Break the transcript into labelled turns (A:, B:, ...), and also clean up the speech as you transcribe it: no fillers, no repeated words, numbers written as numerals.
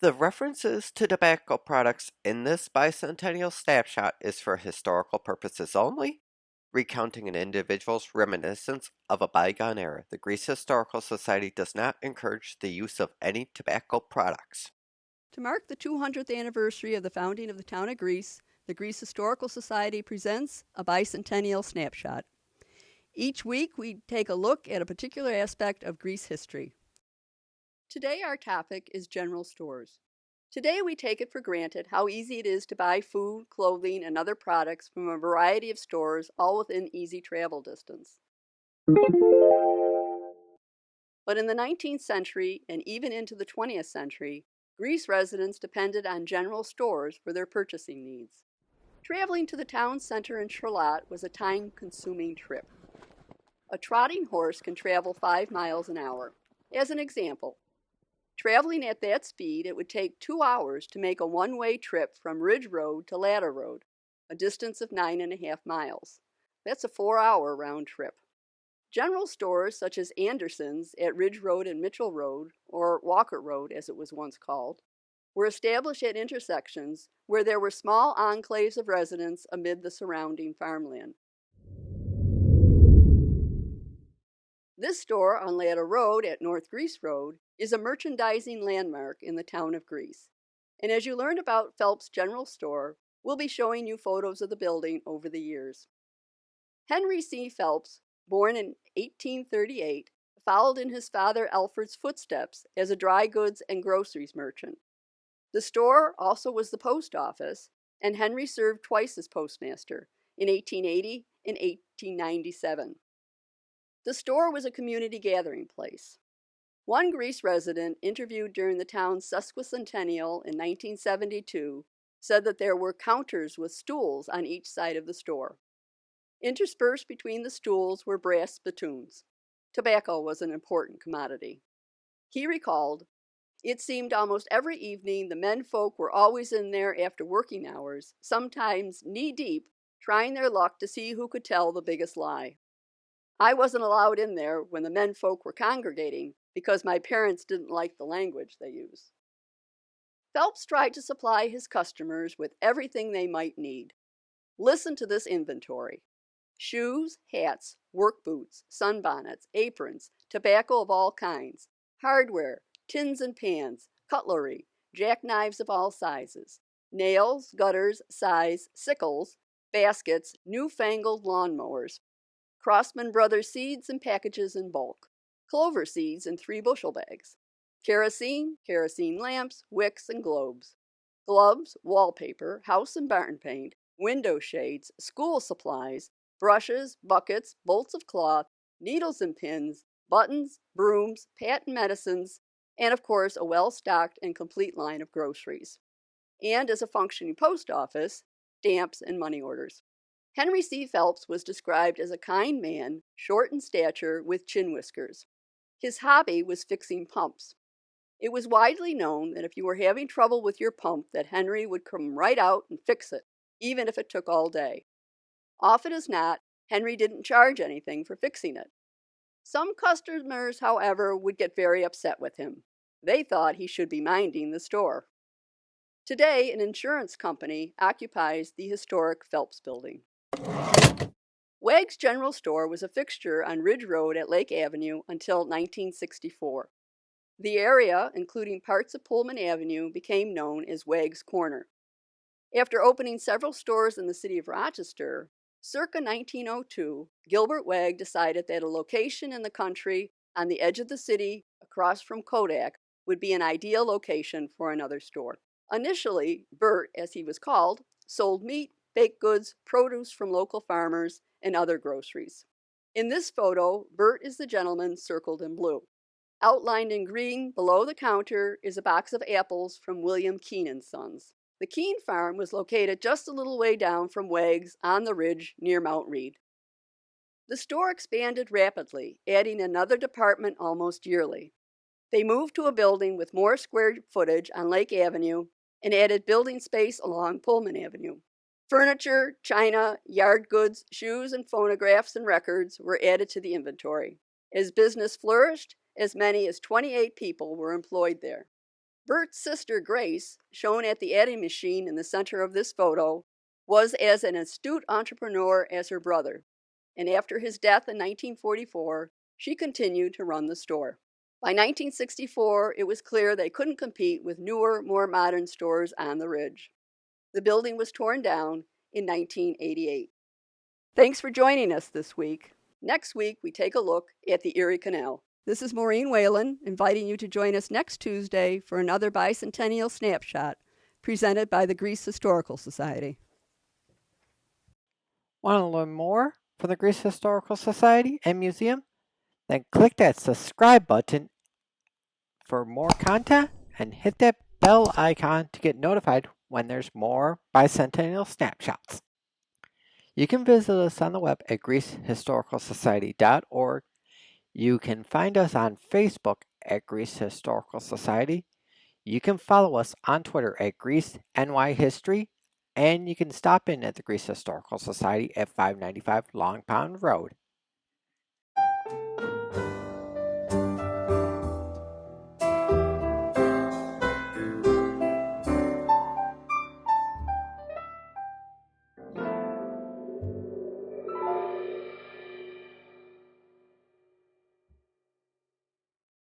A: The references to tobacco products in this bicentennial snapshot is for historical purposes only, recounting an individual's reminiscence of a bygone era. The Greece Historical Society does not encourage the use of any tobacco products.
B: To mark the 200th anniversary of the founding of the town of Greece, the Greece Historical Society presents a Bicentennial Snapshot. Each week, we take a look at a particular aspect of Greece history. Today, our topic is general stores. Today, we take it for granted how easy it is to buy food, clothing, and other products from a variety of stores, all within easy travel distance. But in the 19th century and even into the 20th century, Greece residents depended on general stores for their purchasing needs. Traveling to the town center in Charlotte was a time-consuming trip. A trotting horse can travel 5 miles an hour. As an example, traveling at that speed, it would take 2 hours to make a one-way trip from Ridge Road to Ladder Road, a distance of 9.5 miles. That's a 4-hour round trip. General stores such as Anderson's at Ridge Road and Mitchell Road, or Walker Road as it was once called, were established at intersections where there were small enclaves of residents amid the surrounding farmland. This store on Ladder Road at North Greece Road is a merchandising landmark in the town of Greece. And as you learn about Phelps General Store, we'll be showing you photos of the building over the years. Henry C. Phelps, born in 1838, followed in his father Alfred's footsteps as a dry goods and groceries merchant. The store also was the post office, and Henry served twice as postmaster, in 1880 and 1897. The store was a community gathering place. One Greece resident interviewed during the town's sesquicentennial in 1972 said that there were counters with stools on each side of the store. Interspersed between the stools were brass spittoons. Tobacco was an important commodity. He recalled, "It seemed almost every evening the men folk were always in there after working hours, sometimes knee-deep, trying their luck to see who could tell the biggest lie. I wasn't allowed in there when the men folk were congregating because my parents didn't like the language they used." Phelps tried to supply his customers with everything they might need. Listen to this inventory: shoes, hats, work boots, sunbonnets, aprons, tobacco of all kinds, hardware, tins and pans, cutlery, jackknives of all sizes, nails, gutters, scythes, sickles, baskets, newfangled lawnmowers, Crossman Brothers seeds and packages in bulk, clover seeds in 3-bushel bags, kerosene, kerosene lamps, wicks, and globes, gloves, wallpaper, house and barn paint, window shades, school supplies, brushes, buckets, bolts of cloth, needles and pins, buttons, brooms, patent medicines, and of course a well-stocked and complete line of groceries. And as a functioning post office, stamps and money orders. Henry C. Phelps was described as a kind man, short in stature, with chin whiskers. His hobby was fixing pumps. It was widely known that if you were having trouble with your pump, that Henry would come right out and fix it, even if it took all day. Often as not, Henry didn't charge anything for fixing it. Some customers, however, would get very upset with him. They thought he should be minding the store. Today, an insurance company occupies the historic Phelps building. Wagg's General Store was a fixture on Ridge Road at Lake Avenue until 1964. The area, including parts of Pullman Avenue, became known as Wagg's Corner. After opening several stores in the city of Rochester, circa 1902, Gilbert Wagg decided that a location in the country on the edge of the city across from Kodak would be an ideal location for another store. Initially, Bert, as he was called, sold meat, baked goods, produce from local farmers, and other groceries. In this photo, Bert is the gentleman circled in blue. Outlined in green below the counter is a box of apples from William Keene and Sons. The Keene farm was located just a little way down from Wagg's on the ridge near Mount Reed. The store expanded rapidly, adding another department almost yearly. They moved to a building with more square footage on Lake Avenue and added building space along Pullman Avenue. Furniture, china, yard goods, shoes, and phonographs and records were added to the inventory. As business flourished, as many as 28 people were employed there. Bert's sister Grace, shown at the adding machine in the center of this photo, was as an astute entrepreneur as her brother, and after his death in 1944, she continued to run the store. By 1964, it was clear they couldn't compete with newer, more modern stores on the ridge. The building was torn down in 1988. Thanks for joining us this week. Next week, we take a look at the Erie Canal. This is Maureen Whalen, inviting you to join us next Tuesday for another Bicentennial Snapshot presented by the Greece Historical Society.
A: Want to learn more from the Greece Historical Society and Museum? Then click that subscribe button for more content and hit that bell icon to get notified when there's more Bicentennial Snapshots. You can visit us on the web at GreeceHistoricalSociety.org. You can find us on Facebook at Greece Historical Society. You can follow us on Twitter at GreeceNYHistory, and you can stop in at the Greece Historical Society at 595 Long Pond Road.